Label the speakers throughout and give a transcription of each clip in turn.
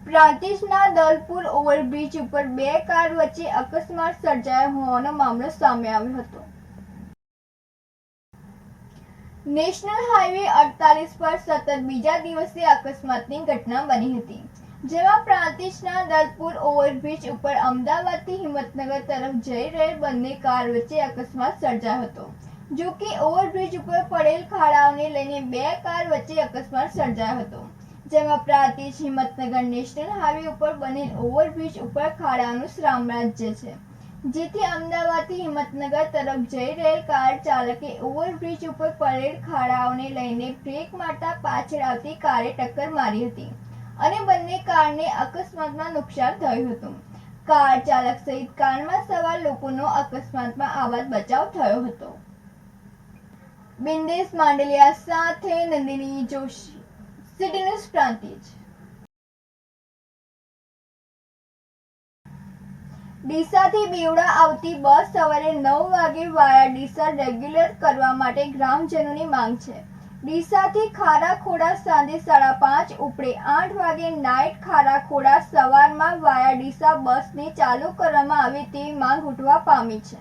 Speaker 1: પ્રાંતિજના Dalpur overbridge ઉપર બે car વચ્ચે અકસ્માત સર્જાયો હોવાનો મામલો સામે આવ્યો હતો। નેશનલ હાઈવે 48 પર સતત બીજા દિવસે અકસ્માતની ઘટના બની હતી, જેમાં પ્રાંતિજના દલપુર ઓવરબ્રિજ ઉપર અમદાવાદથી હિંમતનગર તરફ જઈ રહેલ બંને કાર વચ્ચે અકસ્માત સર્જાયો હતો। જો કે ઓવરબ્રિજ ઉપર પડેલ ખાડાઓને લઈને બે કાર વચ્ચે અકસ્માત સર્જાયો હતો, જેમાં પ્રાંતિજ હિંમતનગર નેશનલ હાઈવે ઉપર બનેલ ઓવરબ્રિજ ઉપર ખાડાઓનું સામ્રાજ્ય છે, જેથી અમદાવાદથી હિંમતનગર તરફ જઈ રહેલ કાર ચાલકે ઓવરબ્રિજ ઉપર પડેલ ખાડાઓને લઈને બ્રેક મારતા પાછળ આવતી કારે ટક્કર મારી હતી અને બંને કારને અકસ્માતમાં નુકસાન થયું હતું। કાર ચાલક સહિત કારમાં સવાર લોકોનો અકસ્માતમાં આબાદ બચાવ થયો હતો। બિંદેશ માંડલિયા સાથે નંદિની જોશી, સિટી ન્યૂઝ પ્રાંતિજ। ડીસાથી બેવડા આવતી બસ સવારે 9 વાગે વાયા ડીસા રેગ્યુલર કરવા માટે ગ્રામજનોની માંગ છે। ડીસાથી ખારાખોડા સાંજે 5:30 ઉપડે 8 વાગે નાઇટ ખારાખોડા સવારમાં વાયા ડીસા બસને ચાલુ કરવામાં આવે તેવી માંગ ઉઠવા પામી છે।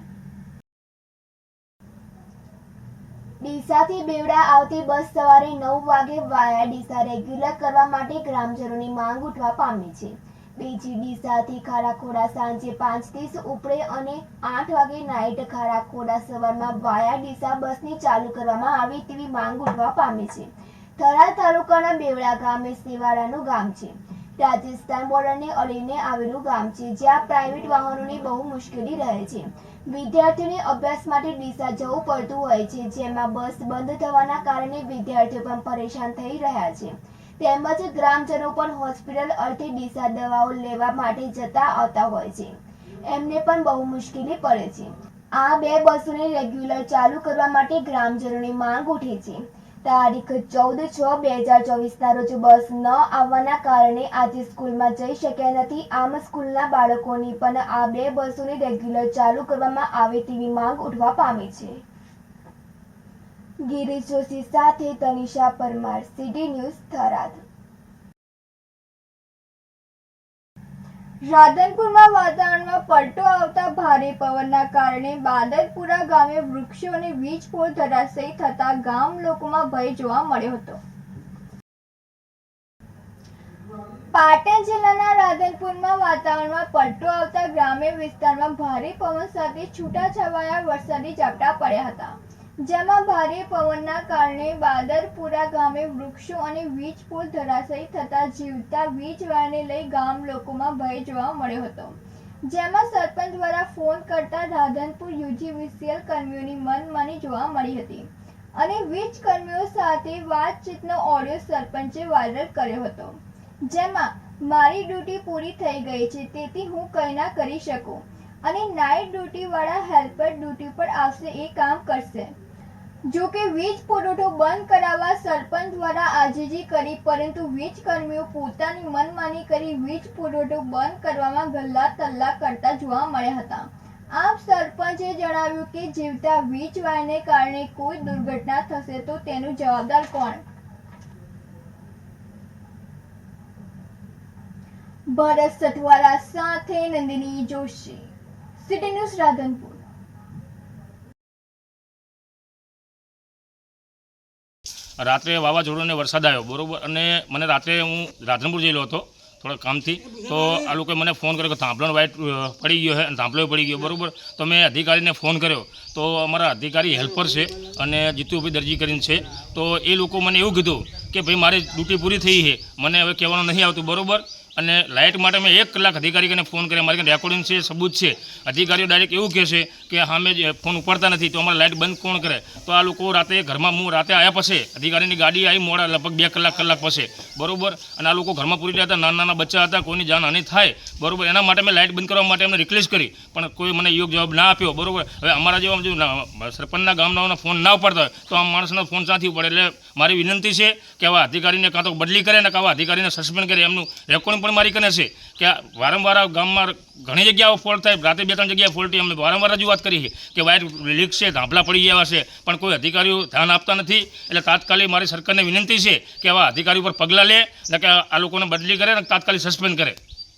Speaker 2: ડીસાથી બેવડા આવતી બસ સવારે 9 વાગે વાયા ડીસા રેગ્યુલર કરવા માટે ગ્રામજનોની માંગ ઉઠવા પામી છે। બીજી ડીસાથી ખારાખોડા સાંજે 5:30 ઉપડે અને 8 વાગે નાઇટ ખારાખોડા સવારમાં વાયા ડીસા બસને ચાલુ કરવામાં આવે તેવી માંગ ઉઠવા પામી છે। થરાદ તાલુકાના બેવડા ગામ એ સેવાળાનું ગામ છે। રાજસ્થાન બોર્ડરને અડીને આવેલું ગામ છે, જ્યાં પ્રાઇવેટ વાહનોની બહુ મુશ્કેલી રહે છે। વિદ્યાર્થીઓને અભ્યાસ માટે ડીસા જવું પડતું હોય છે, જેમાં બસ બંધ થવાના કારણે વિદ્યાર્થીઓ પણ પરેશાન થઈ રહ્યા છે। તેમજ ગ્રામજનો પણ હોસ્પિટલ અર્થે ડીસા દવાઓ લેવા માટે જતા આવતા હોય છે, એમને પણ બહુ મુશ્કેલી પડે છે। આ બે બસોને રેગ્યુલર ચાલુ કરવા માટે ગ્રામજનોની માંગ ઉઠી છે। તારીખ 14/6/2024 રોજ બસ ન આવવાના કારણે આજે સ્કૂલમાં જઈ શક્યા નથી। આમ સ્કૂલના બાળકોની પણ આ બે બસોને રેગ્યુલર ચાલુ કરવામાં આવે તેવી માંગ ઉઠવા પામી છે। ગિરીશ જોશી સાથે તનિષા પરમાર, સિટી ન્યૂઝ, થરાદ।
Speaker 1: રાધનપુરમાં વાતાવરણમાં પલટો આવતા ભારે પવનના કારણે બાદરપુરા ગામે વૃક્ષો અને વીજ પોલ ધરાશયી થતા ગામ લોકોમાં ભય જોવા મળ્યો હતો। પાટણ જિલ્લાના રાધનપુરમાં વાતાવરણમાં પલટો આવતા ગ્રામ્ય વિસ્તારમાં ભારે પવન સાથે છૂટાછવાયા વરસાદી ઝાપટા પડ્યા હતા, જેમાં ભારે પવનના કારણે બાદરપુરા ગામે વૃક્ષો અને વીજ પોલ ધરાશયી થતા જીવતા વીજ વાયરને લઈ ગામ લોકોમાં ભય જોવા મળ્યો હતો, જેમાં સરપંચ દ્વારા ફોન કરતા રાધનપુર યુજીવીસીએલ કર્મીઓની મનમાની જોવા મળી હતી અને વીજ કર્મીઓ સાથે વાતચીતનો ઓડિયો સરપંચે વાયરલ કર્યો હતો, જેમાં મારી ડ્યુટી પૂરી થઈ ગઈ છે, તેથી હું કંઈ ના કરી શકું અને નાઇટ ડ્યુટી વાળા હેલ્પર ડ્યુટી પર આવશે એ કામ કરશે। જો કે વીજ પુરવઠો બંધ કરાવવા સરપંચ દ્વારા આજીજી કરી, પરંતુ વીજ કર્મીઓ પોતાની મનમાની કરી વીજ પુરવઠો બંધ કરવામાં ગલ્લા તલ્લા કરતા જોવા મળ્યા હતા। આમ સરપંચે જણાવ્યું કે જીવતા વીજ વાયરને કારણે કોઈ દુર્ઘટના થશે તો તેનું જવાબદાર કોણ? ભરત સઠવાલા સાથે નંદિની જોશી, સિટી ન્યૂઝ, રાધનપુર।
Speaker 3: રાત્રે વાવાઝોડું અને વરસાદ આવ્યો બરાબર, અને મને રાત્રે હું રાધનપુર જયેલો હતો થોડા કામથી, તો આ લોકોએ મને ફોન કર્યો કે થાંભલાનો વાઇટ પડી ગયો છે અને થાંભલો પડી ગયો બરાબર। તો મેં અધિકારીને ફોન કર્યો, તો અમારા અધિકારી હેલ્પર છે અને જીતુભાઈ દરજી કરીને છે, તો એ લોકો મને એવું કીધું કે ભાઈ મારી ડ્યુટી પૂરી થઈ છે, મને હવે કહેવાનું નહીં આવતું બરાબર। અને લાઇટ માટે મેં 1 કલાક અધિકારીને ફોન કર્યા, મારી પાસે રેકોર્ડિંગ છે, સબૂત છે। અધિકારીઓ ડાયરેક્ટ એવું કહેશે કે હા મેં ફોન ઉપાડતા નથી, તો અમારે લાઇટ બંધ કોણ કરે? તો આ લોકો રાતે ઘરમાં, હું રાતે આવ્યા પછી અધિકારીની ગાડી આવી મોડા લગભગ 2 કલાક પછી બરાબર, અને આ લોકો ઘરમાં પૂરી રહ્યા હતા, નાના નાના બચ્ચા હતા, કોઈની જાનહાનિ થાય બરાબર, એના માટે મેં લાઇટ બંધ કરવા માટે એમને રિક્વેસ્ટ કરી, પણ કોઈ મને યોગ્ય જવાબ ના આપ્યો બરાબર। હવે અમારા જેવા જો સરપંચના ગામડાઓના ફોન ના ઉપાડતા હોય તો આ માણસનો ફોન ક્યાંથી ઉપાડે? એટલે મારી વિનંતી છે કે આવા અધિકારીને કાં તો બદલી કરે ને આવા અધિકારીને સસ્પેન્ડ કરે. એમનું રેકોર્ડિંગ પણ મારી કને છે કે વારંવાર આ ગામમાં ઘણી જગ્યાઓ ફોલ્ટ થાય, રાતે 2-3 જગ્યાએ ફોલ્ટ થઈ. અમે વારંવાર રજૂઆત કરી છે કે વાયર લીક છે, ધાંભલા પડી ગયા છે, પણ કોઈ અધિકારીઓ ધ્યાન આપતા નથી. એટલે તાત્કાલિક મારી સરકારને વિનંતી છે કે આવા અધિકારી ઉપર પગલાં લે એટલે કે આ લોકોને બદલી કરે અને તાત્કાલિક સસ્પેન્ડ કરે.